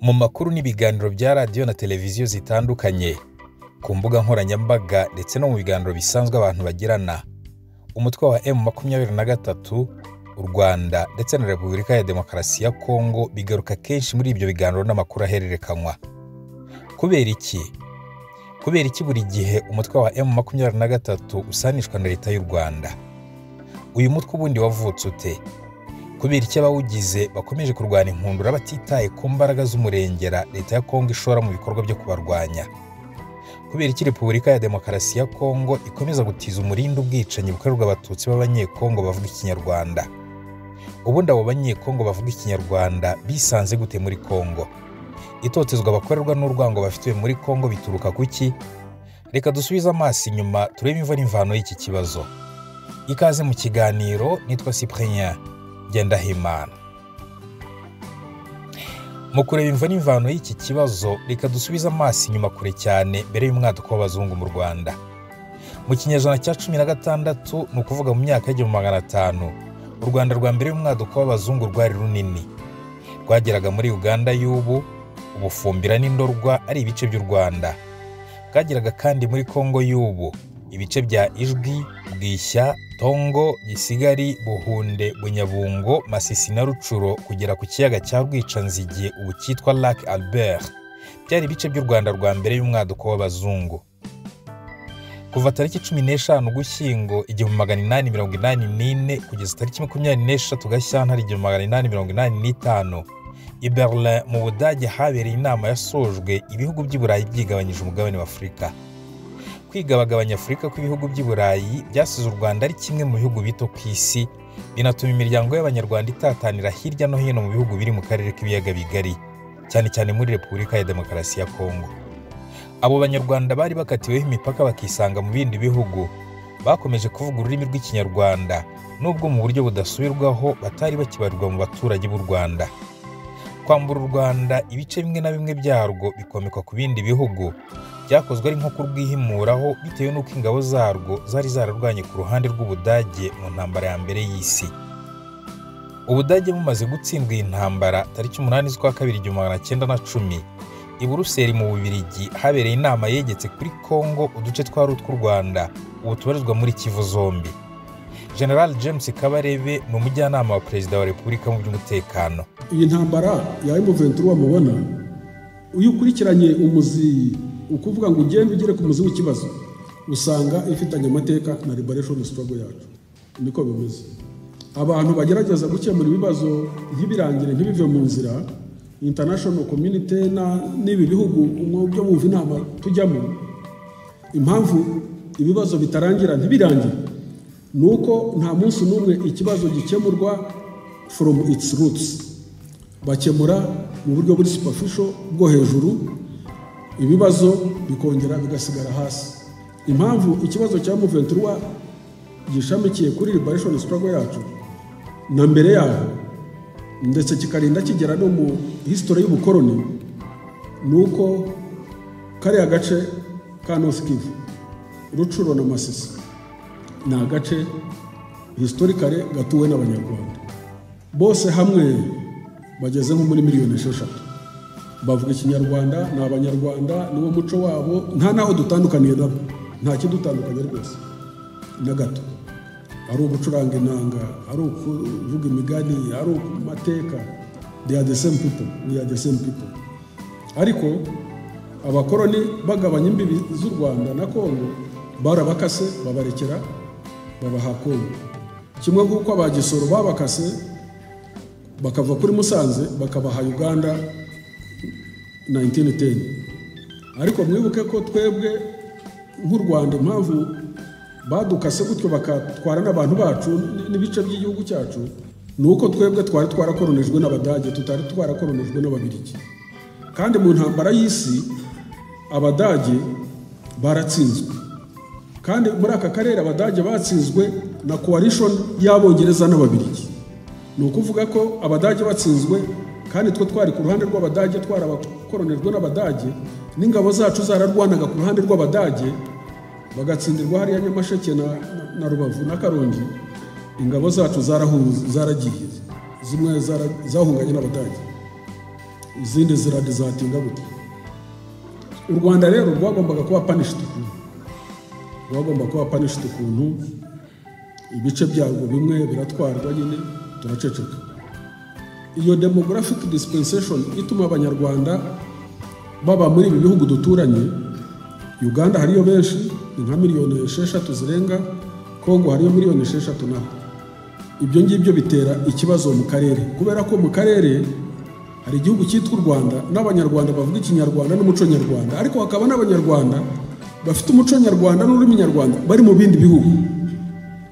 Mu makuru n'ibiganiro bya radio na televiziyo zitandukanye, ku mbuga nkoranyambaga ndetse no mu biganiro bisanzwe abantu bagirana, umutwe wa M23, u Rwanda ndetse na Repubulika ya Demokarasi ya Kongo bigaruka kenshi muri ibyo biganiro n'amakuru ahererekanywa. Kubera iki buri gihe umutwe wa M23 usanishwa na leta y'u Rwanda? Uyu mutwe ubundi wavutse ute? Kubera iki abawugize bakomeje kurwana inkundura batitaye ku mbaraga z'umurengera leta ya Kongo ishora mu bikorwa byo kubarwanya? Kubera iki Repubulika ya Demokarasi ya Kongo ikomeza gutiza umurindi ubwicanyi bukorerwa abatutsi b'abanyekongo bavuga ikinyarwanda? Ubundi abo banyekongo bavuga ikinyarwanda bisanze gute muri Kongo? Itotezwa bakorerwa n'urwango bafitiwe muri Kongo bituruka kuki? Reka dusubize amaso inyuma turebe imvo n'imvano y'iki kibazo. Ikaze mu kiganiro, nitwa Cyprien Ngendahimana. Mu kureba imvo n'imvano y'iki kibazo, reka dusubize amaso inyuma kure cyane mbere y'umwaduko w'abazungu mu Rwanda. Mu kinyejana cya 16, ni ukuvuga mu myaka y'igihumbi 500, u Rwanda rwa mbere y'umwaduko w'abazungu rwari runini. Rwageraga muri Uganda y'ubu, Ubufumbira n'Indorwa ari ibice by'u Rwanda. Bwageraga kandi muri Kongo y'ubu, ibice bya Ijwi, Bwishya, Tongo, Gisigari, Buhunde, Bunyabungo, Masisi na Rucuro kugera ku kiyaga cya Rwicanzige ubu cyitwa Lac Albert. Byari ibice by'u Rwanda rwa mbere y'umwaduko w'abazungu. Kuva tariki 15 Ugushyingo 1884 kugeza tariki 23 Gashyantare 1885, i Berlin mu Budage habereye inama yasojwe ibihugu by'i Burayi byigabanyije umugabane wa Afurika. Kwigabagabanya Afurika kw'ibihugu by'i Burayi byasize u Rwanda ari kimwe mu bihugu bito ku isi, binatuma imiryango y'abanyarwanda itatanira hirya no hino mu bihugu biri mu karere k'ibiyaga bigari, cyane cyane muri Repubulika ya Demokarasi ya Kongo. Abo banyarwanda bari bakatiweho imipaka bakisanga mu bindi bihugu, bakomeje kuvuga ururimi rw'ikinyarwanda nubwo mu buryo budasubirwaho batari bakibarirwa mu baturage b'u Rwanda. Kwambura u Rwanda ibice bimwe na bimwe byarwo bikomekwa ku bindi bihugu byakozwe ari nko kurwihimuraho bitewe n'uko ingabo zarwo zari zararwanye ku ruhande rw'Ubudage mu ntambara ya mbere y'isi. Ubudage bumaze gutsindwa iyi ntambara tariki 8 z'ukwa 1910, i Buruseli mu Bubiligi habereye inama yegetse kuri Kongo uduce twari utw'u Rwanda ubu tubarizwa muri Kivu zombi. General James Kabarebe ni umujyanama wa Perezida wa Repubulika mu by'umutekano. Iyi ntambara ya M23 mubona uyu ukurikiranye umuzi ukuvuga ngo ugende ugere ku muzi w'ikibazo, usanga ifitanye amateka na liberation struggle yacu. Niko bimeze. Abantu bagerageza gukemura ibibazo nk'ibirangire ntibive mu nzira, international community n'ibi bihugu mu byo bumva inama tujyamo, impamvu ibibazo bitarangira ntibirangire nuko nta munsi n'umwe ikibazo gikemurwa from its roots. Bakemura mu buryo buri superficial bwo hejuru, ibibazo bikongera bigasigara hasi. Impamvu ikibazo cya M23 gishamikiye kuri liberation struggle yacu na mbere yaho ndetse kikarinda kigera no mu history y'ubukoloni, nuko kariya gace ka North Kivu, Rucuro na Masisi ni agace historically gatuwe n'abanyarwanda bose hamwe bageze nko muri miliyoni 6. Bavuga ikinyarwanda, ni abanyarwanda, niwo muco wabo, nta naho dutandukaniye nabo, nta kidutandukanye rwose na gato. Ari ugucuranga inanga, ari ukuvuga imigani, ari amateka, they are the same people, we are the same people. Ariko abakoroni bagabanya imbibi z'u Rwanda na Kongo barabakase babarekera babaha Kongo, kimwe nk'uko abagisoro babakase bakava kuri Musanze bakabaha Uganda 1910. Ariko mwibuke ko twebwe nk'u Rwanda impamvu badukase gutyo bakatwara n'abantu bacu n'ibice by'igihugu cyacu, nuko twebwe twari twarakoronijwe n'Abadage, tutari twarakoronijwe n'Ababiligi. Kandi mu ntambara y'isi Abadage baratsinzwe, kandi muri aka karere Abadage batsinzwe na coalition y'Abongereza n'Ababiligi. Ni ukuvuga ko Abadage batsinzwe kandi twe twari ku ruhande rw'Abadage, twarabakoronijwe n'Abadage, n'ingabo zacu zararwanaga ku ruhande rw'Abadage, bagatsindirwa hariya Nyamasheke na Rubavu na Karongi. Ingabo zacu zaragiye zimwe zahunganye n'Abadage, izindi ziradizatinga gute. U Rwanda rero rwagombaga kuba punished ukuntu ibice byarwo bimwe biratwarwa nyine turaceceka. Iyo demographic dispensation ituma abanyarwanda baba muri ibi bihugu duturanye. Uganda hariyo benshi nka miliyoni 6 zirenga, Kongo hariyo miliyoni 6 naho. Ibyo ngibyo bitera ikibazo mu karere, kubera ko mu karere hari igihugu cyitwa u Rwanda n'abanyarwanda bavuga ikinyarwanda n'umuco nyarwanda, ariko hakaba n'abanyarwanda bafite umuco nyarwanda n'ururimi nyarwanda bari mu bindi bihugu,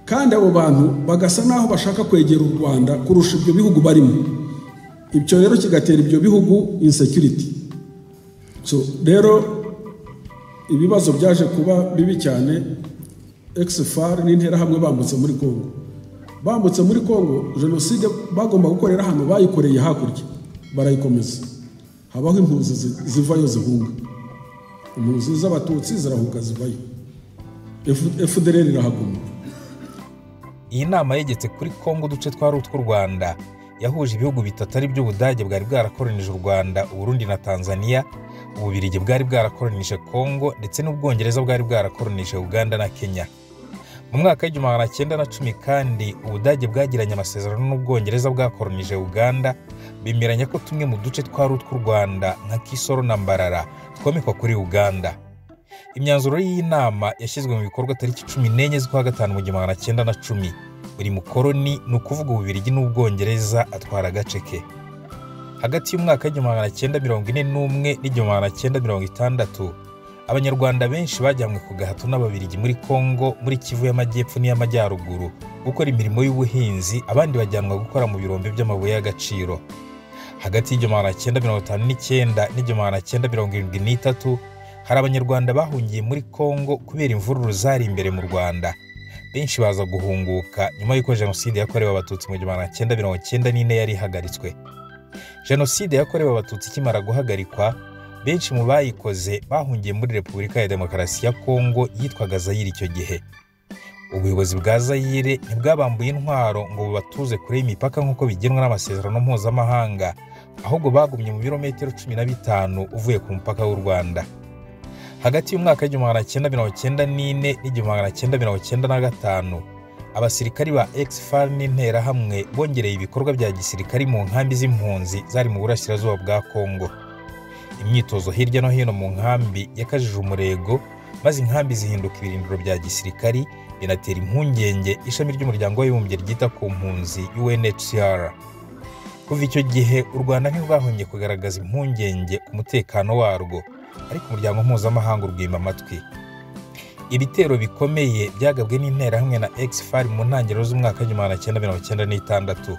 kandi abo bantu bagasa naho bashaka kwegera u Rwanda kurusha ibyo bihugu barimo. Ibyo rero kigatera ibyo bihugu insecurity. So rero ibibazo byaje kuba bibi cyane. Ex-FAR n'interahamwe bambutse muri Kongo, jenoside bagomba gukorera hano bayikoreye hakurya, barayikomeza. Habaho impunzi zivayo zihunga, impunzi z'abatutsi zirahuka zivayo, FDLR irahaguma. Iyi nama yegetse kuri Kongo uduce twari utw'u Rwanda yahuje ibihugu bitatu ari byo Ubudage bwari bwarakolonije u Rwanda, Uburundi na Tanzania, Ububiligi bwari bwarakolonije Kongo, ndetse n'Ubwongereza bwari bwarakolonije Uganda na Kenya. Mu mwaka w'1910 kandi Ubudage bwagiranye amasezerano n'Ubwongereza bwakolonije Uganda, bemeranya ko tumwe mu duce twari utw'u Rwanda nka Kisoro na Mbarara twomekwa kuri Uganda. Imyanzuro y'iyi nama yashyizwe mu bikorwa tariki 14 z'ukwa gatanu mu 1910. Buri mukoroni ni ukuvuga Ububiligi n'Ubwongereza atwara agace ke. Hagati y'umwaka w'1941 n'1960 Abanyarwanda benshi bajyanywe ku gahato n'Ababiligi muri Kongo, muri Kivu y'Amajyepfo n'iy'Amajyaruguru gukora imirimo y'ubuhinzi, abandi bajyanwa gukora mu birombe by'amabuye y'agaciro. Hagati y'1959 n'1973 hari Abanyarwanda bahungiye muri Kongo kubera imvururu zari imbere mu Rwanda. Benshi baza guhunguka nyuma y'uko jenoside yakorewe Abatutsi mu 1994 yari ihagaritswe. Jenoside yakorewe Abatutsi ikimara guhagarikwa, benshi mu bayikoze bahungiye muri Repubulika ya Demokarasi ya Kongo yitwaga Zaire icyo gihe. Ubuyobozi bwa Zaire ntibwabambuye intwaro ngo bubatuze kure y'imipaka nk'uko bigenwa n'amasezerano mpuzamahanga, ahubwo bagumye mu birometero 15 uvuye ku mupaka w'u Rwanda. Hagati y'umwaka w'1994 n'1995 abasirikari ba ex-FAR n'interahamwe bongereye ibikorwa bya gisirikari mu nkambi z'impunzi zari mu burasirazuba bwa Kongo. Imyitozo hirya no hino mu nkambi yakajije umurego, maze inkambi zihinduka ibirindiro bya gisirikari, binatera impungenge ishami ry'umuryango w'abibumbye ryita ku mpunzi UNHCR. Kuva icyo gihe u Rwanda ntirwahonye kugaragaza impungenge ku mutekano warwo, ariko umuryango mpuzamahanga urwima amatwi. Ibitero bikomeye byagabwe n'interahamwe na ex-FAR mu ntangiriro z'umwaka w'1996.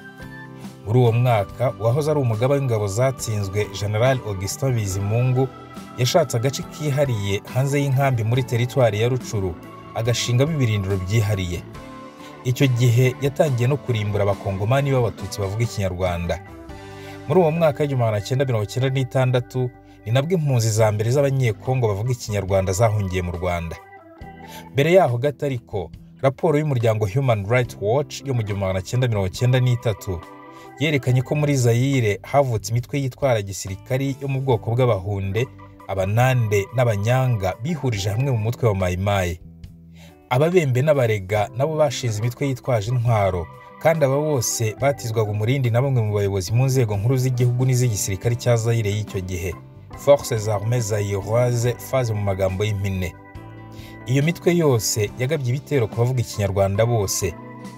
Muri uwo mwaka uwahoze ari umugaba w'ingabo zatsinzwe General Augustin Bizimungu yashatse agace kihariye hanze y'inkambi muri teritwari ya Rucuru, agashingamo ibirindiro byihariye. Icyo gihe yatangiye no kurimbura abakongomani b'Abatutsi bavuga Ikinyarwanda. Muri uwo mwaka w'1996 ni nabwo impunzi za mbere z'Abanyekongo bavuga Ikinyarwanda zahungiye mu Rwanda. Mbere yaho gato ariko, raporo y'umuryango Human Rights Watch yo mu 1993 yerekanye ko muri Zaire havutse imitwe yitwara gisirikari yo mu bwoko bw'Abahunde, Abanande n'Abanyanga bihurije hamwe mu mutwe wa Mai Mai. Ababembe n'Abarega nabo bashinze imitwe yitwaje intwaro, kandi aba bose batizwaga umurindi na bamwe mu bayobozi mu nzego nkuru z'igihugu n'iz'igisirikari cya Zaire y'icyo gihe, Forces Armées Zairoises, FAZ mu magambo y'impine. Iyo mitwe yose yagabye ibitero ku bavuga Ikinyarwanda bose,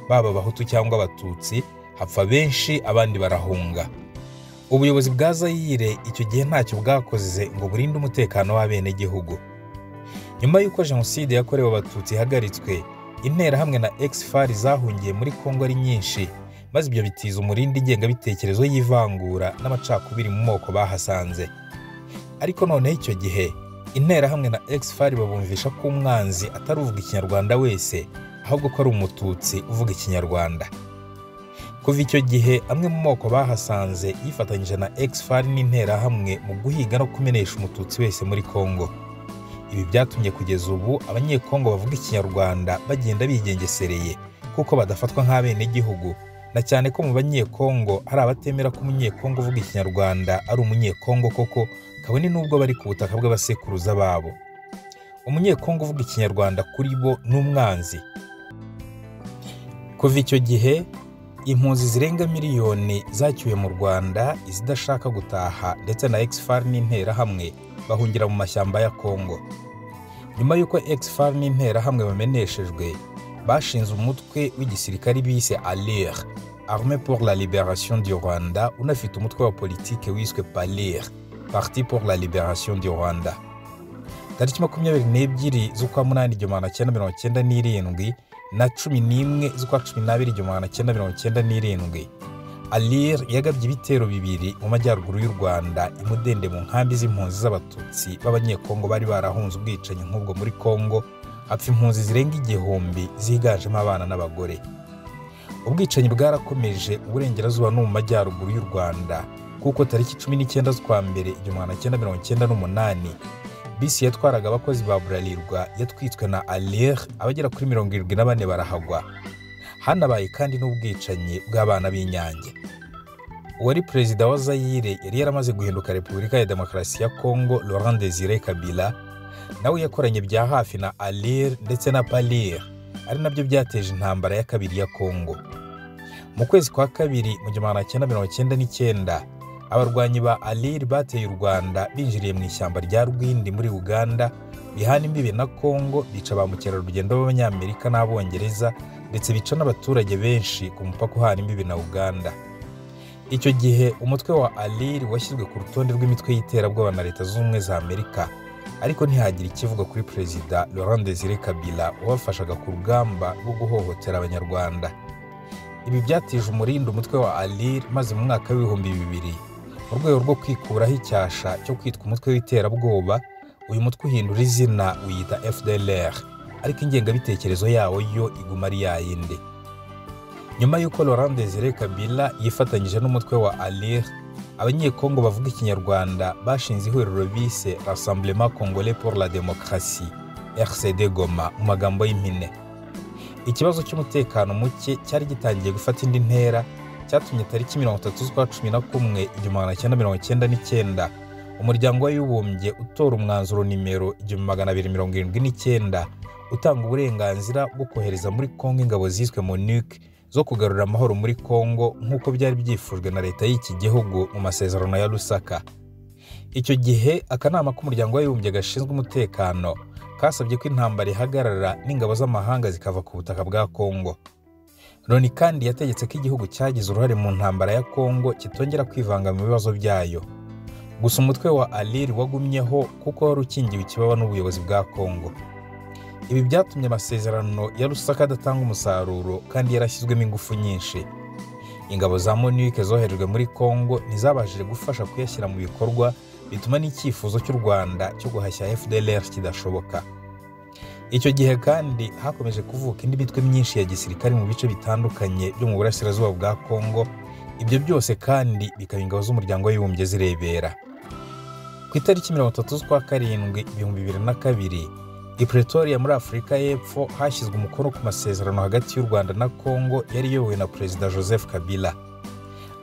baba Abahutu cyangwa Abatutsi, hapfa benshi abandi barahunga. Ubuyobozi bwa Zaire icyo gihe ntacyo bwakoze ngo burinde umutekano w'abenegihugu. Nyuma y'uko jenoside yakorewe Abatutsi ihagaritswe, interahamwe na ex-FAR zahungiye muri Kongo ari nyinshi, maze ibyo bitiza umurindi ingengabitekerezo y'ivangura n'amacakubiri mu moko bahasanze. Ariko noneho icyo gihe interahamwe na ex-FAR babumvisha ko umwanzi atari uvuga Ikinyarwanda wese, ahubwo ko ari Umututsi uvuga Ikinyarwanda. Kuva icyo gihe amwe mu moko bahasanze yifatanyije na ex-FAR n'interahamwe mu guhiga no kumenesha Umututsi wese muri Kongo. Ibi byatumye kugeza ubu Abanyekongo bavuga Ikinyarwanda bagenda bigengesereye kuko badafatwa nk'abenegihugu, na cyane ko mu banyekongo hari abatemera ko umunyekongo uvuga ikinyarwanda ari umunyekongo koko, kabone n'ubwo bari ku butaka bw'abasekuruza babo. Umunyekongo uvuga ikinyarwanda kuri bo ni umwanzi. Kuva icyo gihe impunzi zirenga miliyoni zacyuye mu Rwanda, izidashaka gutaha ndetse na ex-FAR n'interahamwe bahungira mu mashyamba ya Kongo. Nyuma y'uko ex-FAR n'interahamwe bameneshejwe, bashinze umutwe w'igisirikari bise ALIR, Armée pour la Libération du Rwanda, unafite umutwe wa politike wiswe PALIR, Parti pour la Libération du Rwanda. Tariki 22 z'ukwa munani 1997 na 11 z'ukwa 12 1997, ALIR yagabye ibitero bibiri mu majyaruguru y'u Rwanda, imudende mu nkambi z'impunzi z'abatutsi b'abanyekongo bari barahunze ubwicanyi nk'ubwo muri Kongo, hapfa impunzi zirenga 1000 ziganjemo abana n'abagore. Ubwicanyi bwarakomeje uburengerazuba no mu majyaruguru y'u Rwanda, kuko tariki 19 z'ukwa mbere 1998 bisi yatwaraga abakozi ba Bralirwa yatwitswe na ALIR, abagera kuri 74 barahagwa. Hanabaye kandi n'ubwicanyi bw'abana b'Inyange. Uwari perezida wa Zaire yari yaramaze guhinduka Repubulika ya Demokarasi ya Kongo, Laurent Désiré Kabila, nawe yakoranye bya hafi na ALIR ndetse na PALIR, ari nabyo byateje intambara ya kabiri ya Kongo. Mu kwezi kwa kabiri mu 1999, abarwanyi ba ALIR bateye u Rwanda binjiriye mu ishyamba rya Rwindi muri Uganda, bihana imbibe na Kongo, bica ba mukerarugendo b'Abanyamerika n'Abongereza, ndetse bica n'abaturage benshi ku mupaka uhana imbibe na Uganda. Icyo gihe umutwe wa ALIR washyizwe ku rutonde rw'imitwe y'iterabwoba na Leta z'Ubumwe za Amerika, ariko ntihagira ikivuga kuri Perezida Laurent Désiré Kabila wabafashaga ku rugamba rwo guhohotera Abanyarwanda. Ibi byatije umurindi umutwe wa ALIR, maze mu mwaka w'ibihumbi 2000 mu rwego rwo kwikuraho icyasha cyo kwitwa umutwe w'iterabwoba, uyu mutwe uhindura izina wiyita FDLR, ariko ingengabitekerezo yawo yo iguma ari yayindi. Nyuma y'uko Laurent Désiré Kabila yifatanyije n'umutwe wa ALIR, abanyekongo bavuga ikinyarwanda bashinze ihuriro bise Rassemblement Congolais pour la Démocratie, RCD Goma mu magambo y'impine. Ikibazo cy'umutekano muke cyari gitangiye gufata indi ntera, cyatumye tariki 30 z'ukwa 11 1999 umuryango w'abibumbye utora umwanzuro nimero 1279 utanga uburenganzira bwo kohereza muri Kongo ingabo ziswe MONUC zo kugarura amahoro muri Kongo, nk'uko byari byifujwe na leta y'iki gihugu mu masezerano ya Lusaka. Icyo gihe akanama k'umuryango w'abibumbye gashinzwe umutekano kasabye ko intambara ihagarara n'ingabo z'amahanga zikava ku butaka bwa Kongo. Loni kandi yategetse ko igihugu cyagize uruhare mu ntambara ya Kongo kitongera kwivanga mu bibazo byayo. Gusa umutwe wa ALIR wagumyeho kuko wari ukingiwe ikibaba n'ubuyobozi bwa Kongo. Ibi byatumye amasezerano ya Lusaka adatanga umusaruro kandi yarashyizwemo ingufu nyinshi. Ingabo za MONUC zoherejwe muri Kongo ntizabashije gufasha kuyashyira mu bikorwa, bituma n'icyifuzo cy'u Rwanda cyo guhashya FDLR kidashoboka. Icyo gihe kandi hakomeje kuvuka indi mitwe myinshi ya gisirikare mu bice bitandukanye byo mu burasirazuba bwa Kongo. Ibyo byose kandi bikaba ingabo z'umuryango w'abibumbye zirebera. Ku itariki 30 z'ukwa 7 2002 i Pretoria muri Afurika y'Epfo hashyizwe umukono ku masezerano hagati y'u Rwanda na Kongo yari iyobowe na Perezida Joseph Kabila.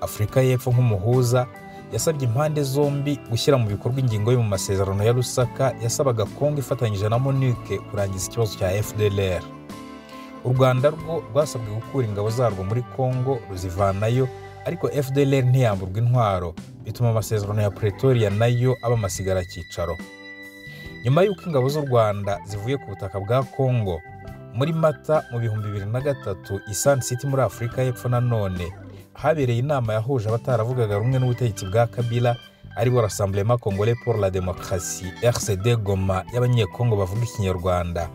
Afurika y'Epfo nk'umuhuza yasabye impande zombi gushyira mu bikorwa ingingo yo mu masezerano ya Lusaka yasabaga Kongo ifatanyije na MONUC kurangiza ikibazo cya FDLR. U Rwanda rwo rwasabwe gukura ingabo zarwo muri Kongo ruzivanayo, ariko FDLR ntiyamburwa intwaro, bituma amasezerano ya Pretoria nayo aba amasigara cyicaro. Nyuma y'uko ingabo z'u Rwanda zivuye ku butaka bwa Kongo muri Mata mu 2003 i Sun City muri Afurika y'Epfo, nanone habereye inama yahuje abataravugaga rumwe n'ubutegetsi bwa Kabila, aribo Rassemblement Congolais pour la Démocratie, RCD Goma y'abanyekongo bavuga ikinyarwanda,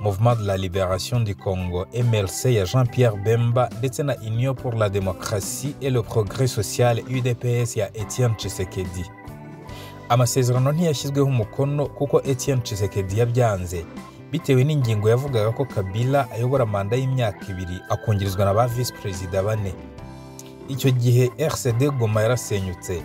Mouvement de la Libération du Congo, MLC ya Jean-Pierre Bemba, ndetse na Union pour la Démocratie et le Progrès Social, UDPS ya Etienne Tshisekedi. Amasezerano ntiyashyizweho umukono kuko Etienne Tshisekedi yabyanze, bitewe n'ingingo yavugaga ko Kabila ayobora manda y'imyaka 2 akongerezwa na ba vice president 4. Icyo gihe RCD Goma yarasenyutse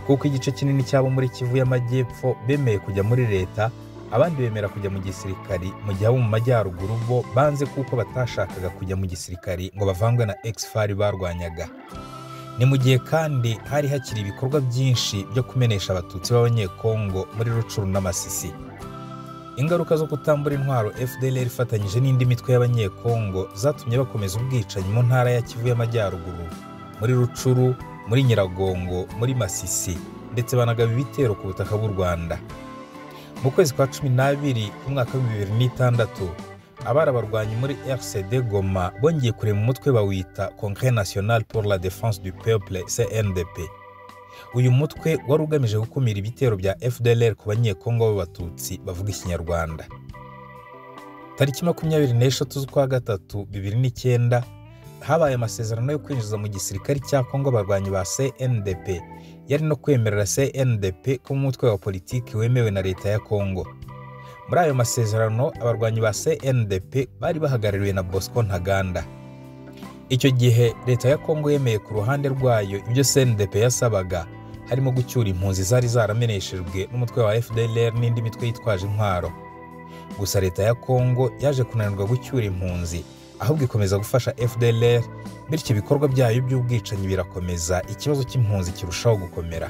kuko igice kinini cyabo muri Kivu y'Amajyepfo bemeye kujya muri leta, abandi bemera kujya mu gisirikari, mu gihe abo mu majyaruguru bo banze kuko batashakaga kujya mu gisirikari ngo bavangwe na ex-FAR barwanyaga. Ni mu gihe kandi hari hakiri ibikorwa byinshi byo kumenesha abatutsi b'abanyekongo muri Rucuru n'Amasisi. Ingaruka zo kutambura intwaro FDLR ifatanyije n'indi mitwe y'abanyekongo zatumye bakomeza ubwicanyi mu ntara ya Kivu y'Amajyaruguru, muri Rucuru, muri Nyiragongo, muri Masisi, ndetse banagaba ibitero ku butaka bw'u Rwanda. Mu kwezi kwa 12 k'umwaka wa 2006, abari abarwanyi muri RCD Goma bongeye kurema umutwe bawita Congrès National pour la Défense du Peuple CNDP. Uyu mutwe wari ugamije gukumira ibitero bya FDLR ku banyekongo b'abatutsi bavuga Ikinyarwanda. Tariki 23 z'ukwa gatatu 2009 habaye amasezerano yo kwinjiza mu gisirikari cya Kongo abarwanyi ba CNDP, yari no kwemerera CNDP ko umutwe wa politiki wemewe na leta ya Kongo. Muri ayo masezerano abarwanyi ba CNDP bari bahagarariwe na Bosco Ntaganda. Icyo gihe leta ya Kongo yemeye ku ruhande rwayo ibyo CNDP yasabaga, harimo gucyura impunzi zari zarameneshejwe n'umutwe wa FDLR n'indi mitwe yitwaje intwaro. Gusa leta ya Kongo yaje kunanirwa gucyura impunzi, ahubwo ikomeza gufasha FDLR, bityo ibikorwa byayo by'ubwicanyi birakomeza, ikibazo cy'impunzi kirushaho gukomera.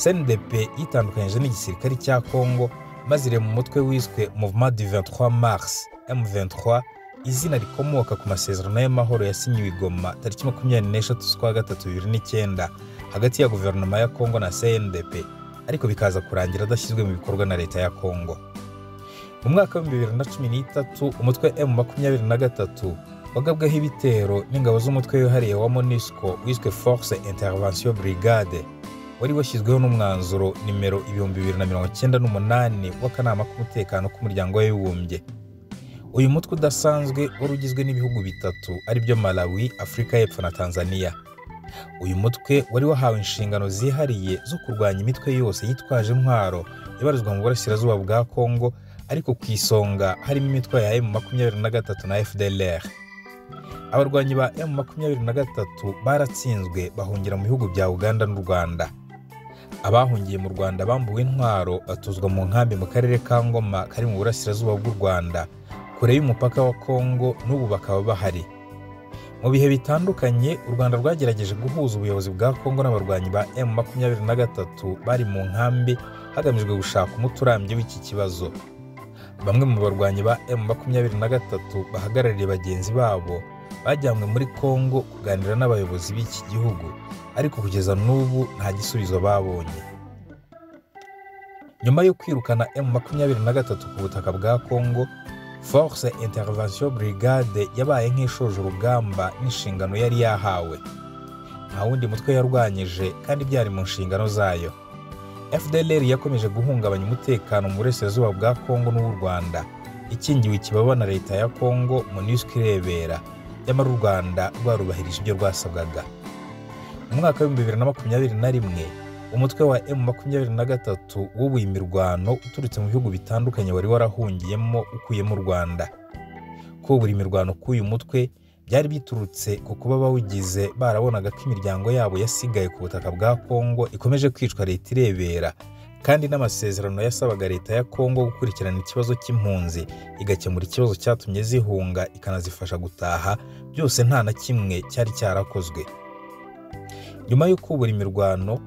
CNDP yitandukanyije n'igisirikari cya Kongo maze iri mu mutwe wiswe Mouvement du 23 Mars M23, izina rikomoka ku masezerano y'amahoro yasinyiwe i Goma tariki 23 z'ukwa gatatu 2009 hagati ya guverinoma ya Kongo na CNDP, ariko bikaza kurangira adashyizwe mu bikorwa na leta ya Kongo. Mu mwaka wa 2013 umutwe M23 wagabweho ibitero n'ingabo z'umutwe wihariye wa MONUSCO wiswe Force Intervention Brigade, wari washyizweho n'umwanzuro nimero 2098 w'akanama k'umutekano k'umuryango w'abibumbye. Uyu mutwe udasanzwe wari ugizwe n'ibihugu bitatu ari byo Malawi, Afurika y'Epfo na Tanzania. Uyu mutwe wari wahawe inshingano zihariye zo kurwanya imitwe yose yitwaje intwaro ibarizwa mu burasirazuba bwa Kongo, ariko ku isonga harimo imitwe ya M23 na FDLR. Abarwanyi ba M23 baratsinzwe bahungira mu bihugu bya Uganda n'u Rwanda. Abahungiye mu Rwanda bambuwe intwaro batuzwa mu nkambi mu karere ka Ngoma kari mu burasirazuba bw'u Rwanda, kure y'umupaka wa Kongo, n'ubu bakaba bahari. Mu bihe bitandukanye u Rwanda rwagerageje guhuza ubuyobozi bwa Kongo n'abarwanyi ba M23 bari mu nkambi hagamijwe gushaka umuti urambye w'iki kibazo. Bamwe mu barwanyi ba M23 bahagarariye bagenzi babo bajyanywe muri Kongo kuganira n'abayobozi b'iki gihugu, ariko kugeza n'ubu nta gisubizo babonye. Nyuma yo kwirukana M23 ku butaka bwa Kongo, Force Intervention Brigade yabaye nk'ishoje urugamba n'inshingano yari yahawe. Nta wundi mutwe yarwanyije kandi byari mu nshingano zayo. FDLR yakomeje guhungabanya umutekano mu burasirazuba bwa Kongo n'u Rwanda, ikingiwe ikibaba na leta ya Kongo MONUSCO irebera, nyamara u Rwanda rwarubahirije ibyo rwasabwaga. Mu mwaka wa 2021 umutwe wa M23 wubuye imirwano uturutse mu bihugu bitandukanye wari warahungiyemo ukuyemo u Rwanda. Kubura imirwano k'uyu mutwe byari biturutse ku kuba bawugize barabonaga ko imiryango yabo yasigaye ku butaka bwa Kongo ikomeje kwicwa leta irebera, kandi n'amasezerano yasabaga leta ya Kongo gukurikirana ikibazo cy'impunzi igakemura ikibazo cyatumye zihunga ikanazifasha gutaha, byose nta na kimwe cyari cyarakozwe. Nyuma yo kubura imirwano,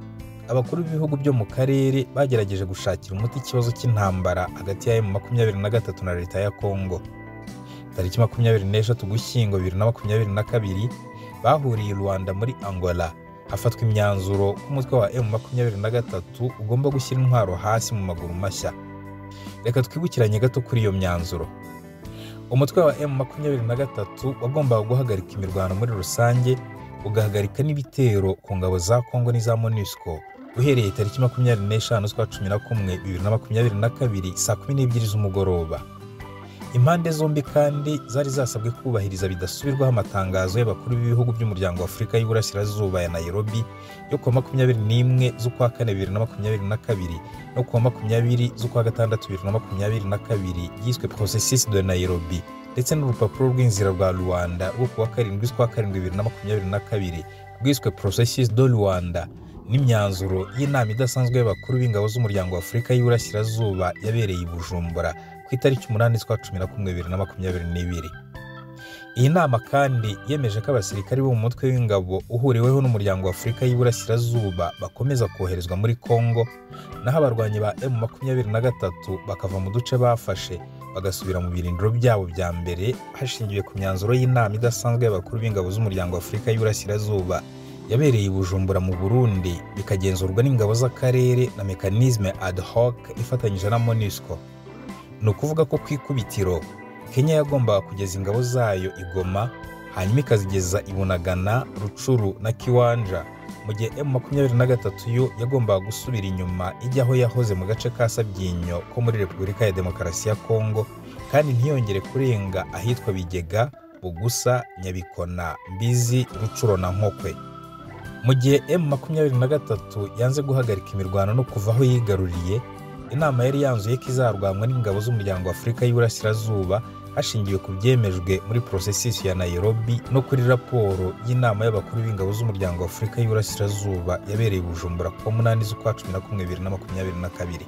abakuru b'ibihugu byo mu karere bagerageje gushakira umuti ikibazo cy'intambara hagati ya M23 na leta ya Kongo. Tariki 23 Ugushyingo 2022 bahuriye i Rwanda muri Angola, hafatwa imyanzuro ko umutwe wa M23 ugomba gushyira intwaro hasi mu maguru mashya. Reka twibukiranye gato kuri iyo myanzuro. Umutwe wa M23 wagombaga guhagarika imirwano muri rusange, ugahagarika n'ibitero ku ngabo za Kongo n'iza MONUSCO uhereye tariki 25 z'ukwa 11 2022 saa 12 z'umugoroba. Impande zombi kandi zari zasabwe kubahiriza bidasubirwaho amatangazo y'abakuru b'ibihugu by'umuryango wa Afurika y'Iburasirazuba ya Nairobi yo ku 21 z'ukwa 4 2022 no ku 20 z'ukwa 6 2022 yiswe Processus de Nairobi, ndetse n'urupapuro rw'inzira rwa Rwanda rwo ku wa 7 z'ukwa 7 2022 rwiswe Processus de Rwanda, n'imyanzuro y'inama idasanzwe y'abakuru b'ingabo z'umuryango wa Afurika y'Iburasirazuba yabereye i Bujumbura ku itariki 8/11/2022. Iyi nama kandi yemeje ko abasirikari bo mu mutwe w'ingabo uhuriweho n'umuryango wa Afurika y'Iburasirazuba bakomeza koherezwa muri Kongo, naho abarwanyi ba M23 bakava mu duce bafashe bagasubira mu birindiro byabo bya mbere hashingiwe ku myanzuro y'inama idasanzwe y'abakuru b'ingabo z'umuryango wa Afurika y'Iburasirazuba yabereye i Bujumbura mu Burundi, bikagenzurwa n'ingabo z'akarere na mekanisme ad hoc ifatanyije na MONUSCO. Ni ukuvuga ko ku ikubitiro Kenya yagombaga kugeza ingabo zayo i Goma, hanyuma ikazigeza i Bunagana, Rucuru na Kiwanja, mu gihe M23 yo yagombaga gusubira inyuma ijya aho yahoze mu gace ka Sabyinyo ko muri Repubulika ya Demokarasi ya Kongo, kandi ntiyongere kurenga ahitwa Bigega, Bugusa, Nyabikona, Mbizi, Rucuro na Nkokwe. Mu gihe M23 yanze guhagarika imirwano no kuva aho yigaruriye, inama yari yanzuye ko izarwanwa n'ingabo z'umuryango wa Afurika y'Iburasirazuba hashingiwe ku byemejwe muri processus ya Nairobi no kuri raporo y'inama y'abakuru b'ingabo z'umuryango wa Afurika y'Iburasirazuba yabereye i Bujumbura ku 8/11/2022.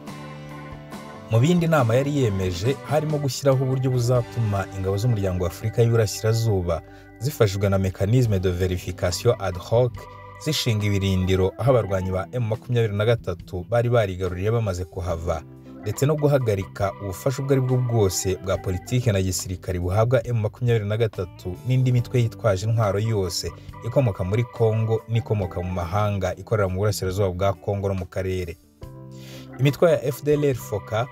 Mu bindi inama yari yemeje harimo gushyiraho uburyo buzatuma ingabo z'umuryango wa Afurika y'Iburasirazuba zifashijwe na mécanisme de vérification ad hoc zishinga ibirindiro aho abarwanyi ba M23 bari barigaruriye bamaze kuhava, ndetse no guhagarika ubufasha ubwo ari bwo bwose bwa politike na gisirikare buhabwa M23 n'indi mitwe yitwaje intwaro yose ikomoka muri Kongo n'ikomoka mu mahanga ikorera mu burasirazuba bwa Kongo no mu karere. Imitwe ya FDLR Foka,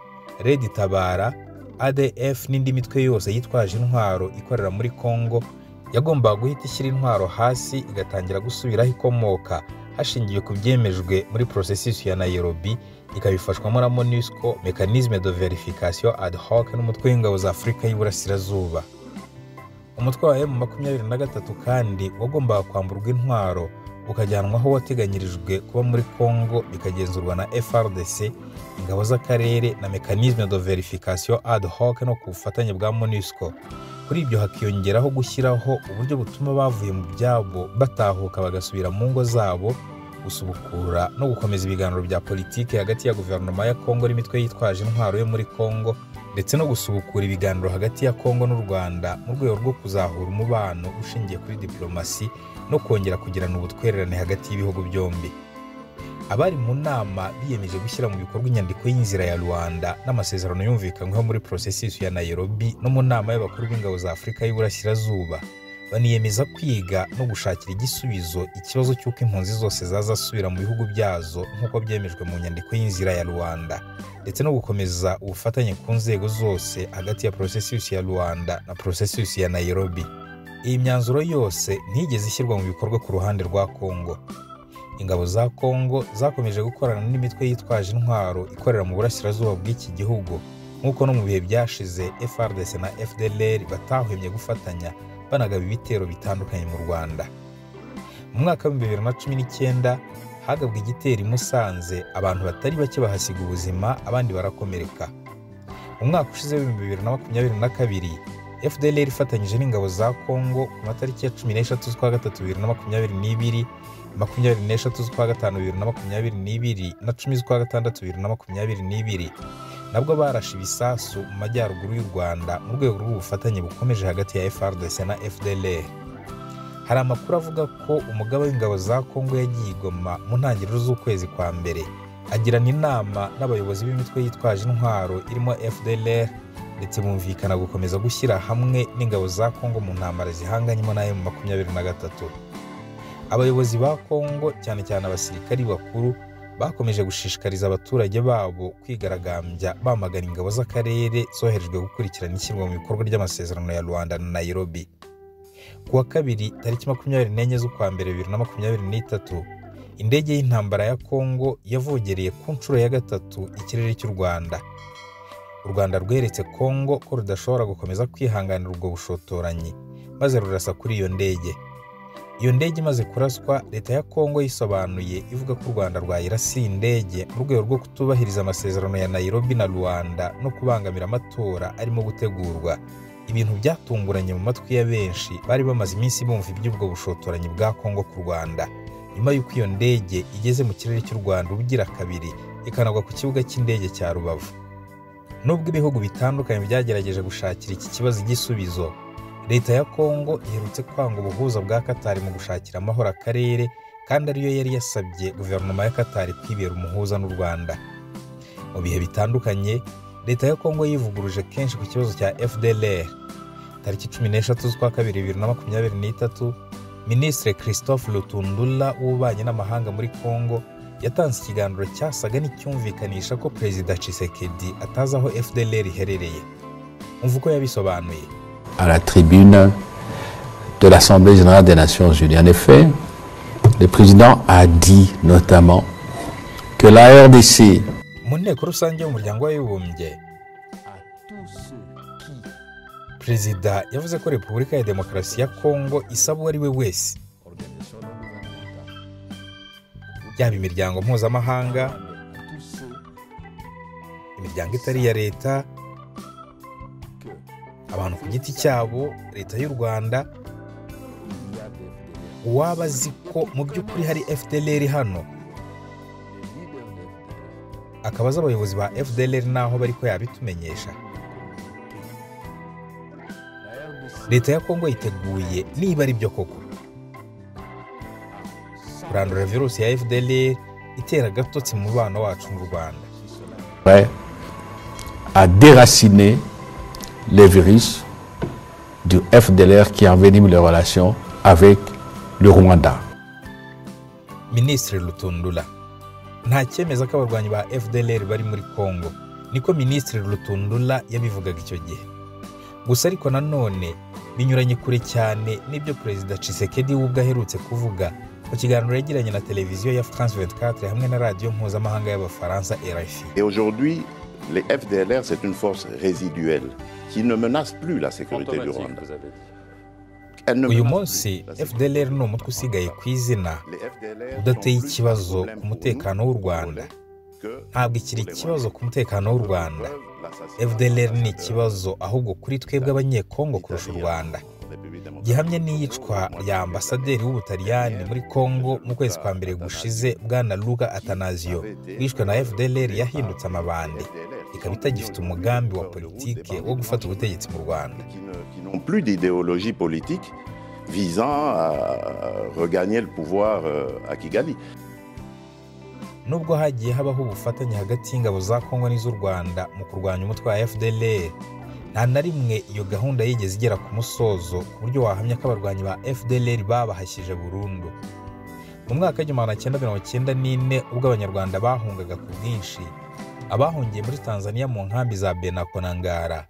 Red Tabara, ADF n'indi mitwe yose yitwaje intwaro ikorera muri Kongo yagombaga guhita ishyira intwaro hasi igatangira gusubiraho ikomoka hashingiwe ku byemejwe muri processus ya Nairobi, ikabifashwamo na MONUSCO, mécanisme de vérification ad hoc n'umutwe w'ingabo za Afurika y'Iburasirazuba. Umutwe wa M23 kandi wagombaga kwamburwa intwaro ukajyanwa aho wateganyirijwe kuba muri Kongo, bikagenzurwa na FRDC, ingabo z'akarere na mécanisme de vérification ad hoc no ku bufatanye bwa MONUSCO. Kuri ibyo hakiyongeraho gushyiraho uburyo butuma bavuye mu byabo batahuka bagasubira mu ngo zabo, gusubukura no gukomeza ibiganiro bya politike hagati ya guverinoma ya Kongo n'imitwe yitwaje intwaro yo muri Kongo, ndetse no gusubukura ibiganiro hagati ya Kongo n'u Rwanda mu rwego rwo kuzahura umubano ushingiye kuri diplomasi no kongera kugirana ubutwererane hagati y'ibihugu byombi. Abari mu nama biyemeje gushyira mu bikorwa inyandiko y'inzira ya Rwanda n'amasezerano yumvikanyweho muri processus ya Nairobi no mu nama y'abakuru b'ingabo za Afurika y'Iburasirazuba, baniyemeza kwiga no gushakira igisubizo ikibazo cy'uko impunzi zose zazasubira mu bihugu byazo nk'uko byemejwe mu nyandiko y'inzira ya Rwanda, ndetse no gukomeza ubufatanye ku nzego zose hagati ya processus ya Rwanda na processus ya Nairobi. Iyi myanzuro yose ntigeze ishyirwa mu bikorwa ku ruhande rwa Kongo. Ingabo za Kongo zakomeje gukorana n'imitwe yitwaje intwaro ikorera mu burasirazuba bw'iki gihugu, nk'uko no mu bihe byashize FRDC na FDLR batahwemye gufatanya banagaba ibitero bitandukanye mu Rwanda. Mu mwaka wa 2019 hagabwe igitero i Musanze, abantu batari bake bahasiga ubuzima, abandi barakomereka. Mu mwaka ushize wa 2022 FDLR ifatanyije n'ingabo za Kongo ku matariki ya 13 z'ukwa gatatu 2022, 23 z'ukwa gatanu 2022 na 10 z'ukwa gatandatu 2022 nabwo barashe ibisasu mu majyaruguru y'u Rwanda mu rwego rw'ubufatanye bukomeje hagati ya FRDC na FDLR. Hari amakuru avuga ko umugaba w'ingabo za Kongo yagiye i Goma mu ntangiriro z'ukwezi kwa mbere agirana inama n'abayobozi b'imitwe yitwaje intwaro irimo FDLR, ndetse bumvikana gukomeza gushyira hamwe n'ingabo za Kongo mu ntambara zihanganyemo na M23. Abayobozi ba Kongo cyane cyane abasirikari bakuru bakomeje gushishikariza abaturage babo kwigaragambya bamagana ingabo z'akarere zoherejwe gukurikirana ishyirwa mu bikorwa ry'amasezerano ya Rwanda na Nairobi. Ku wa kabiri tariki 24 z'ukwa mbere 2023 indege y'intambara ya Kongo yavogereye ku nshuro ya gatatu ikirere cy'u Rwanda. U Rwanda rweretse Kongo ko rudashobora gukomeza kwihanganira ubwo bushotoranyi, maze rurasa kuri iyo ndege. Iyo ndege imaze kuraswa, leta ya Kongo yisobanuye ivuga ko u Rwanda rwayirasiye indege mu rwego rwo kutubahiriza amasezerano ya Nairobi na Rwanda no kubangamira amatora arimo gutegurwa. Ibintu byatunguranye mu matwi ya benshi bari bamaze iminsi bumva iby'ubwo bushotoranyi bwa Kongo ku Rwanda, nyuma y'uko iyo ndege igeze mu kirere cy'u Rwanda ubugira kabiri ikanagwa ku kibuga cy'indege cya Rubavu. Nubwo ibihugu bitandukanye byagerageje gushakira iki kibazo igisubizo, leta ya Kongo iherutse kwanga ubuhuza bwa Qatar mu gushakira amahoro akarere, kandi ariyo yari yasabye guverinoma ya Qatar kwibera umuhuza n'u Rwanda. Mu bihe bitandukanye, leta ya Kongo yivuguruje kenshi ku kibazo cya FDLR. Tariki 16 z'ukwa kabiri 2023, Minisitiri Christophe Lutundula w'ububanyi n'amahanga muri Kongo yatanze ikiganiro cyasaga n'icyumvikanisha ko Perezida Tshisekedi atazi aho FDLR iherereye. Umva uko yabisobanuye. À la tribune de l'Assemblée générale des Nations unies. En effet, le président a dit notamment que la RDC mu nteko rusange y'umuryango w'abibumbye, Perezida yavuze ko Repubulika ya Demokarasi ya Kongo isaba uwo ari we wese, yaba imiryango mpuzamahanga, imiryango itari iya leta, abantu ku giti cyabo, leta y'u Rwanda, uwaba azi ko mu by'ukuri hari FDLR hano akabaza abayobozi ba FDLR naho bari ko yabitumenyesha. Leta ya Kongo yiteguye niba ari byo koko kurandura virusi ya FDLR itera agatotsi mu bana wacu mu Rwanda. A déraciner les virus du FDLR qui enveniment les relations avec le Rwanda. Minisitiri Lutundula nta cyemeza ko abarwanyi ba FDLR bari muri Kongo, niko Minisitiri Lutundula yabivugaga icyo gihe. Gusa ariko nanone binyuranye kure cyane n'ibyo Perezida Tshisekedi ubwo aherutse kuvuga mu kiganiro yagiranye na televiziyo ya France 24 hamwe na radio mpuzamahanga y'Abafaransa RFI. Et aujourd'hui, les FDLR, c'est une force résiduelle qui ne menace plus la sécurité du Rwanda. Uyu munsi FDLR ni umutwe usigaye ku izina udateye ikibazo ku mutekano w'u Rwanda. Ntabwo ikiri ikibazo ku mutekano w'u Rwanda. FDLR ni ikibazo ahubwo kuri twebwe abanyekongo kurusha u Rwanda. Gihamye n'iyicwa rya ambasaderi w'Ubutaliyani muri Kongo mu kwezi kwa mbere gushize, Bwana Luca Atanasio, wishwe na FDLR yahindutse amabandi, ikaba itagifite umugambi wa politike wo gufata ubutegetsi mu Rwanda. Qui n'ont plus d'idéologie politique visant à regagner le pouvoir à Kigali. Nubwo hagiye habaho ubufatanye hagati y'ingabo za Kongo n'iz'u Rwanda mu kurwanya umutwe wa FDLR, nta na rimwe iyo gahunda yigeze igera ku musozo ku buryo wahamya ko abarwanyi ba FDLR babahashyije burundu. Mu mwaka w'1994 ubwo abanyarwanda bahungaga ku bwinshi, abahungiye muri Tanzania mu nkambi za Benako na Ngara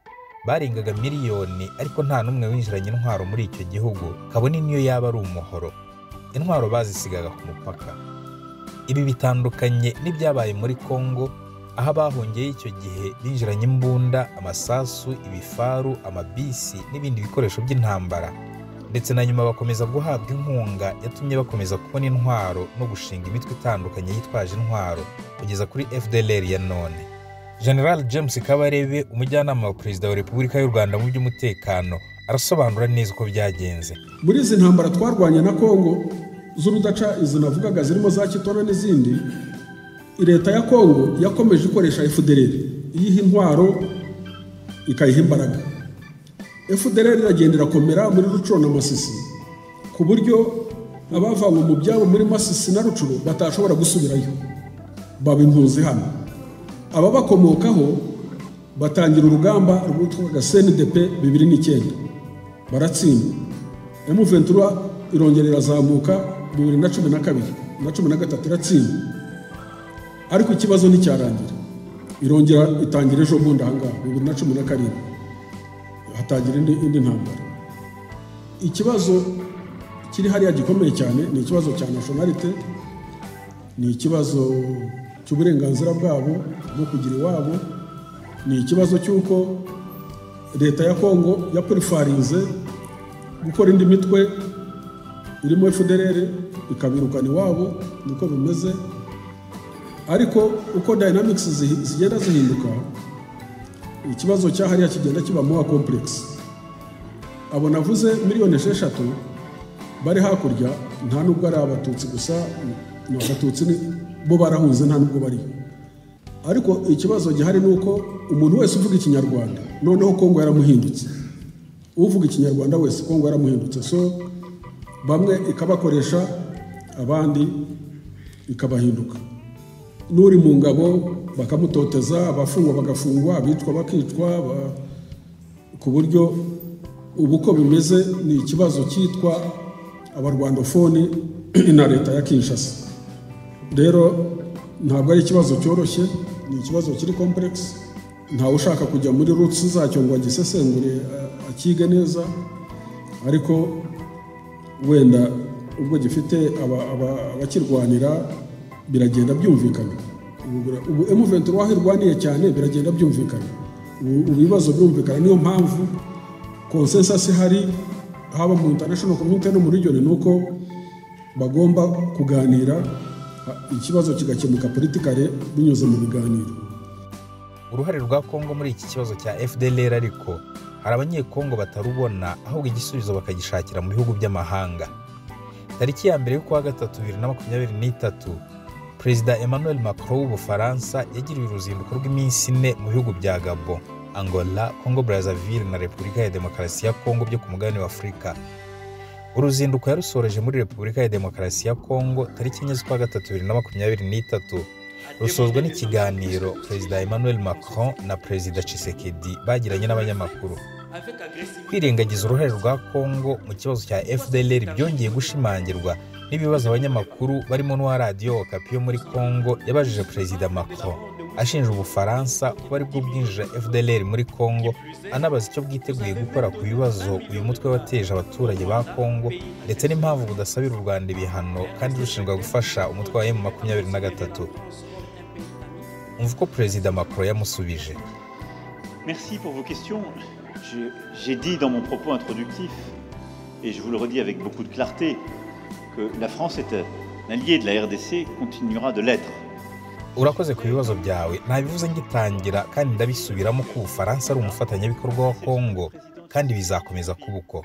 barengaga miliyoni, ariko nta numwe winjiranye intwaro muri icyo gihugu, kabone niyo yaba ari umuhoro. Intwaro bazisigaga ku mupaka. Ibi bitandukanye n'ibyabaye muri Kongo, aho abahungiye icyo gihe binjiranye imbunda, amasasu, ibifaru, amabisi n'ibindi bikoresho by'intambara, ndetse na nyuma bakomeza guhabwa inkunga yatumye bakomeza kubona intwaro no gushinga imitwe itandukanye yitwaje intwaro kugeza kuri FDLR ya none. General James Kabarebe, umujyanama wa Perezida wa Repubulika y'u Rwanda mu by'umutekano, arasobanura neza uko byagenze. Muri izi ntambara twarwanya na Kongo z'urudaca, izi navugaga zirimo za Kitona n'izindi, leta ya Kongo yakomeje ikoresha FDLR iyiha intwaro ikayiha imbaraga. FDLR iragendera komera muri Rucuro na Masisi ku buryo abavanywe mu byabo muri Masisi na Rucuro batashobora gusubirayo, baba impunzi hano. Ababakomokaho batangira urugamba rwitwaga CNDP 2009 baratsinda. M23 irongera irazamuka 2012 na 13 iratsinda, ariko ikibazo nticyarangira, irongera itangira ejo bundi ahangaha 2017 hatangira indi ntambara. Ikibazo kiri hariya gikomeye cyane ni ikibazo cya nationality, ni ikibazo cy'uburenganzira bwabo bwo kugira iwabo, ni ikibazo cy'uko leta ya Kongo yapurifarinze gukora indi mitwe irimo FDLR ikabirukana iwabo, niko bimeze. Ariko uko dynamics zigenda zihinduka, ikibazo cyahariya kigenda kiba more complex. Abo navuze miliyoni 6 bari hakurya nta nubwo ari abatutsi gusa, abatutsi bo barahunze nta nubwo bari. Ariko ikibazo gihari nuko umuntu wese uvuga ikinyarwanda noneho Kongo yaramuhindutse, uvuga ikinyarwanda wese Kongo yaramuhindutse, so bamwe ikabakoresha abandi ikabahinduka. Nuri mu ngabo bakamutoteza, abafungwa bagafungwa, abicwa bakicwa, ku buryo ubuko bimeze ni ikibazo cyitwa abarwandofoni na leta ya Kinshasa. Rero ntabwo ari ikibazo cyoroshye, ni ikibazo kiri complex. Ntawe ushaka kujya muri roots zacyo ngo agisesengure akige neza, ariko wenda ubwo gifite abakirwanira biragenda byumvikana. Ubu M23 wahirwaniye cyane biragenda byumvikana, ubu ibibazo byumvikana. Niyo mpamvu consensus hari haba mu international community no mu region nuko bagomba kuganira ikibazo kigakemuka politikare binyuze mu biganiro. Uruhare rwa Kongo muri iki kibazo cya FDLR ariko hari abanyekongo batarubona, ahubwo igisubizo bakagishakira mu bihugu by'amahanga. Tariki ya mbere y'ukwa gatatu 2023 Perezida Emmanuel Macron w'Ubufaransa yagiriye uruzinduko rw'iminsi 4 mu bihugu bya Gabon, Angola, Congo Brazzaville na Repubulika ya Demokarasi ya Kongo byo ku mugabane wa Afurika. Uruzinduko yarusoreje muri Repubulika ya Demokarasi ya Kongo tariki 4 z'ukwa gatatu 2023, rusozwa n'ikiganiro Perezida Emmanuel Macron na Perezida Tshisekedi bagiranye n'abanyamakuru. Kwirengagiza uruhare rwa Kongo mu kibazo cya FDLR byongeye gushimangirwa n'ibibazo abanyamakuru barimo n'uwa Radio Okapi yo muri Kongo yabajije Perezida Macron ashinja Ubufaransa kuba ari bwo bwinjira FDLR muri Kongo, anabaza icyo bwiteguye gukora ku bibazo uyu mutwe wateje abaturage ba Kongo ndetse n'impamvu budasabira u Rwanda ibihano kandi rushinjwa gufasha umutwe wa M23. Umva ko Perezida Macron yamusubije. Merci pour vos questions. J'ai dit dans mon propos introductif, et je vous le redis avec beaucoup de clarté, que la France est un allié de la RDC, continuera de l'être. Urakoze ku bibazo byawe. Nabivuze ngitangira kandi ndabisubiramo ko Ubufaransa ari umufatanyabikorwa wa Kongo kandi bizakomeza kubuko.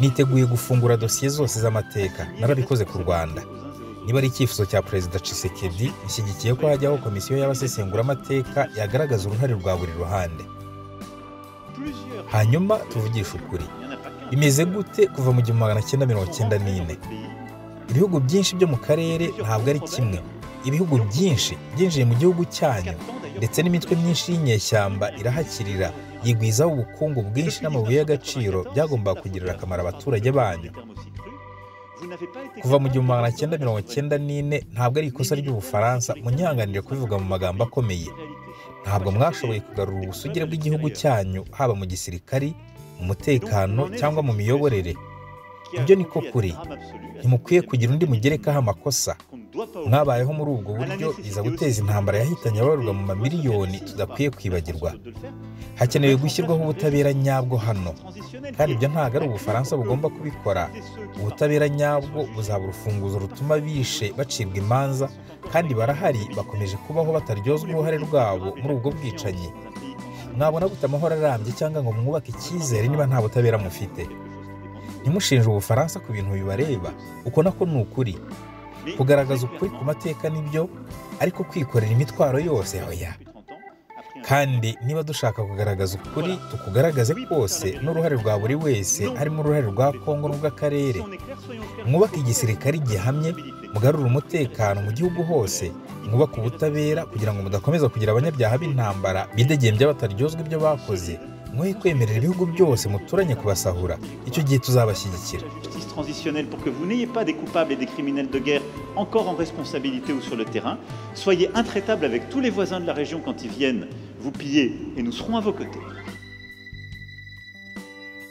Niteguye gufungura dosiye zose z'amateka, narabikoze ku Rwanda. Niba ari icyifuzo cya Perezida Tshisekedi, nshyigikiye ko hajyaho komisiyo y'abasesengura amateka yagaragaza uruhare rwa buri ruhande. Hanyuma tuvugisha ukuri, bimeze gute kuva mu 1994? Ibihugu byinshi byo mu karere ntabwo ari kimwe. Ibihugu byinshi byinjiye mu gihugu cyanyu ndetse n'imitwe myinshi y'inyeshyamba irahakirira, yigwizaho ubukungu bwinshi n'amabuye y'agaciro byagombaga kugirira akamaro abaturage banyu. Kuva mu 1994 ntabwo ari ikosa ry'Ubufaransa, munyanganire kubivuga mu magambo akomeye. Ntabwo mwashoboye kugarura ubusugire bw'igihugu cyanyu, haba mu gisirikari, mu mutekano cyangwa mu miyoborere. Ibyo niko kuri. Ntimukwiye kugira undi mugerekaho amakosa. Mwabayeho muri ubwo buryo biza guteza intambara yahitanye ababarwa mu mamiliyoni tudakwiye kwibagirwa. Hakenewe gushyirwaho ubutabera nyabwo hano, kandi ibyo ntabwo ari Ubufaransa bugomba kubikora. Ubutabera nyabwo buzaba urufunguzo rutuma bishe bacibwa imanza, kandi barahari bakomeje kubaho bataryozwa uruhare rwabo muri ubwo bwicanyi. Mwabona gute amahoro arambye cyangwa ngo mwubake icyizere niba nta butabera mufite? Ntimushinje Ubufaransa ku bintu bibareba, uko nako ni ukuri. Kugaragaza ukuri ku mateka nibyo, ariko kwikorera imitwaro yose oya. Kandi niba dushaka kugaragaza ukuri, tukugaragaze kose n'uruhare rwa buri wese, harimo uruhare rwa Kongo n'ubw'akarere. Mwubake igisirikari gihamye, mugarura umutekano mu gihugu hose, mwubake ubutabera kugira ngo mudakomeza kugira abanyabyaha b'intambara bidegembya bataryozwa ibyo bakoze. Mwe kwemerera ibihugu byose muturanye kubasahura, icyo gihe tuzabashyigikira. Transitionnelle pour que vous n'ayez pas des coupables et des criminels de guerre encore en responsabilité ou sur le terrain. Soyez intraitables avec tous les voisins de la région quand ils viennent vous piller et nous serons à vos côtés.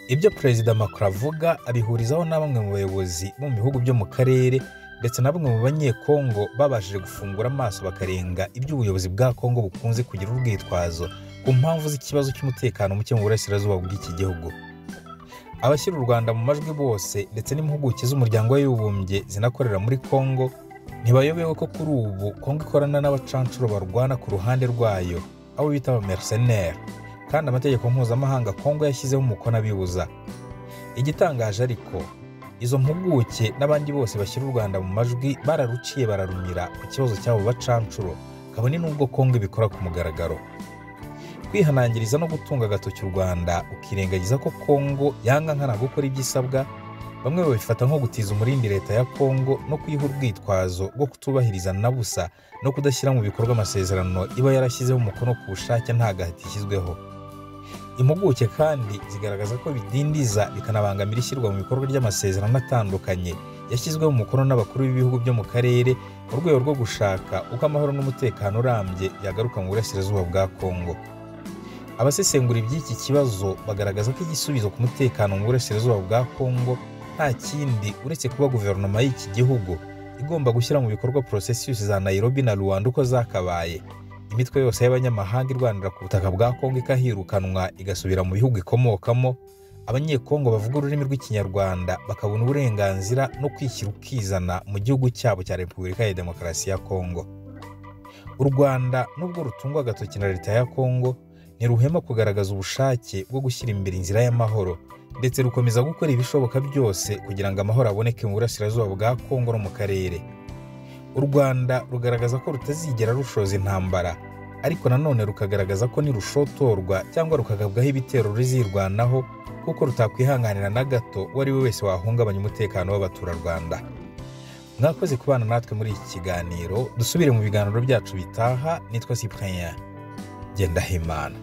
Ibyo Perezida Macron avuga abihurizaho na bamwe mu bayobozi bo mu bihugu byo mu karere ndetse na bamwe mu banyekongo babashije gufungura amaso bakarenga ibyo ubuyobozi bwa Kongo bukunze kugira urwitwazo ku mpamvu z'ikibazo cy'umutekano muke mu burasirazuba bw'iki gihugu. Abashyira u Rwanda mu majwi bose ndetse n'impuguke z'umuryango w'abibumbye zinakorera muri Kongo ntibayobewe ko kuri ubu Kongo ikorana n'abacancuro barwana ku ruhande rwayo, abo bita aba mercenaires, kandi amategeko mpuzamahanga Kongo yashyizeho umukono abibuza. Igitangaje ariko izo mpuguke n'abandi bose bashyira u Rwanda mu majwi bararuciye bararumira ku kibazo cy'abo bacancuro, kabone n'ubwo Kongo ibikora ku mugaragaro. Kwihanangiriza no gutunga agatoki u Rwanda ukirengagiza ko Kongo yanga nkana gukora ibyisabwa, bamwe babifata nko gutiza umurindi leta ya Kongo no kuyiha urwitwazo rwo kutubahiriza na busa no kudashyira mu bikorwa amasezerano iba yarashyizeho umukono ku bushake nta gahati ishyizweho. Impuguke kandi zigaragaza ko bidindiza bikanabangamira ishyirwa mu bikorwa ry'amasezerano atandukanye yashyizweho umukono n'abakuru b'ibihugu byo mu karere mu rwego rwo gushaka uko amahoro n'umutekano urambye yagaruka mu burasirazuba bwa Kongo. Abasesengura iby'iki kibazo bagaragaza ko igisubizo ku mutekano mu burasirazuba bwa Kongo nta kindi uretse kuba guverinoma y'iki gihugu igomba gushyira mu bikorwa processus za Nairobi na Rwanda uko zakabaye, imitwe yose y'abanyamahanga irwanira ku butaka bwa Kongo ikahirukanwa igasubira mu bihugu ikomokamo, abanyekongo bavuga ururimi rw'ikinyarwanda bakabona uburenganzira no kwishyira ukizana mu gihugu cyabo cya Repubulika ya Demokarasi ya Kongo. U Rwanda nubwo rutungwa agatoki na leta ya Kongo ntiruhema kugaragaza ubushake bwo gushyira imbere inzira y'amahoro, ndetse rukomeza gukora ibishoboka byose kugira ngo amahoro aboneke mu burasirazuba bwa Kongo no mu karere. U Rwanda rugaragaza ko rutazigera rushoza intambara, ariko nanone rukagaragaza ko nirushotorwa cyangwa rukagabwaho ibitero ruzirwanaho kuko rutakwihanganira na gato uwo ari we wese wahungabanya umutekano w'abaturarwanda. Mwakoze kubana natwe muri iki kiganiro, dusubire mu biganiro byacu bitaha. Nitwa Cyprien Ngendahimana.